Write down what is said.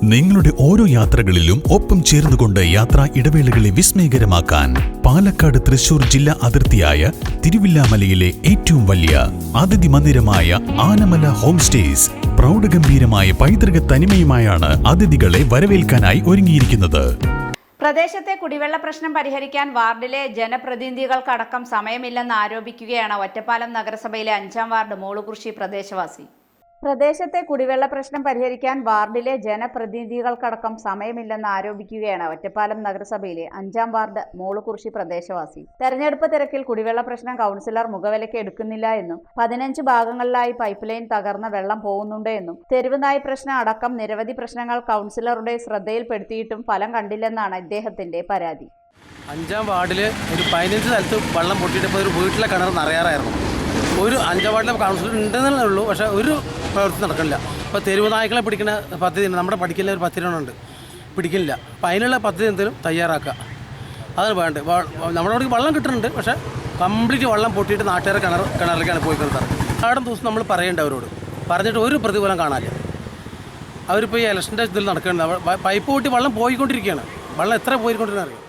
നിങ്ങളുടെ ഓരോ യാത്രകളിലും ഒപ്പം ചേർന്നുകൊണ്ട് യാത്രാ ഇടവേളകളെ വിസ്മയകരമാക്കാൻ പാലക്കാട് തൃശൂർ ജില്ലാ അതിർത്തിയായ തിരുവില്ലാമലയിലെ ഏറ്റവും വലിയ അതിഥി മന്ദിരമായ ആനമല ഹോം സ്റ്റേസ് പ്രൗഢഗംഭീരമായ പൈതൃക തനിമയുമായാണ് അതിഥികളെ വരവേൽക്കാനായി ഒരുങ്ങിയിരിക്കുന്നത്. പ്രദേശത്തെ കുടിവെള്ള പ്രശ്നം പരിഹരിക്കാൻ വാർഡിലെ ജനപ്രതിനിധികൾക്കടക്കം സമയമില്ലെന്ന് ആരോപിക്കുകയാണ് ഒറ്റപ്പാലം നഗരസഭയിലെ 5-ാം വാർഡ് മോളുകുറിശി പ്രദേശവാസി. പ്രദേശത്തെ കുടിവെള്ള പ്രശ്നം പരിഹരിക്കാൻ വാർഡിലെ ജനപ്രതിനിധികൾക്കടക്കം സമയമില്ലെന്ന് ആരോപിക്കുകയാണ് ഒറ്റപ്പാലം നഗരസഭയിലെ 5-ാം വാർഡ് മോളുകുറിശി പ്രദേശവാസി. തെരഞ്ഞെടുപ്പ് തിരക്കിൽ കുടിവെള്ള പ്രശ്നം കൗൺസിലർ മുഖവിലയ്ക്ക് എടുക്കുന്നില്ല എന്നും 15 ഭാഗങ്ങളിലായി പൈപ്പ് ലൈൻ തകർന്ന വെള്ളം പോകുന്നുണ്ട് എന്നും തെരുവ് നായ് പ്രശ്നം അടക്കം നിരവധി പ്രശ്നങ്ങൾ കൗൺസിലറുടെ ശ്രദ്ധയിൽപ്പെടുത്തിയിട്ടും ഫലം കണ്ടില്ലെന്നാണ് ഇദ്ദേഹത്തിന്റെ പരാതി. 5-ാം വാർഡിൽ ഒരു 15 സ്ഥലത്ത് വെള്ളം പൊട്ടിയിട്ടപ്പോൾ ഒരു വീട്ടിലെ കിണർ നിറയാറായിരുന്നു. ഒരു 5-ാം വാർഡിലെ കൗൺസിലർ ഉണ്ടെന്നേ ഉള്ളൂ, പക്ഷേ ഒരു പ്രവൃത്തി നടക്കുന്നില്ല. ഇപ്പോൾ തെരുവ് നായ്ക്കളെ പിടിക്കുന്ന പദ്ധതി നമ്മുടെ പഠിക്കുന്ന ഒരു പദ്ധതിയുണ്ട്, പിടിക്കുന്നില്ല. അപ്പോൾ അതിനുള്ള പദ്ധതി എന്തെങ്കിലും തയ്യാറാക്കുക, അതാണ് വേണ്ടത്. നമ്മുടെ അവിടെ വെള്ളം കിട്ടുന്നുണ്ട്, പക്ഷേ കംപ്ലീറ്റ് വെള്ളം പൊട്ടിയിട്ട് നാട്ടുകാരെ കിണറിലേക്കാണ് പോയിക്കൊടുത്തത്. ആടും ദിവസം നമ്മൾ പറയേണ്ട അവരോട്, പറഞ്ഞിട്ട് ഒരു പ്രതിഫലം കാണാനില്ല. അവരിപ്പോൾ ഈ ഇലക്ഷൻ്റെ ഇതിൽ നടക്കുന്നുണ്ട്, പൈപ്പ് പൊട്ടി വെള്ളം പോയിക്കൊണ്ടിരിക്കുകയാണ്. വെള്ളം എത്ര പോയിക്കൊണ്ടിരിക്കുന്നത് അറിയാം.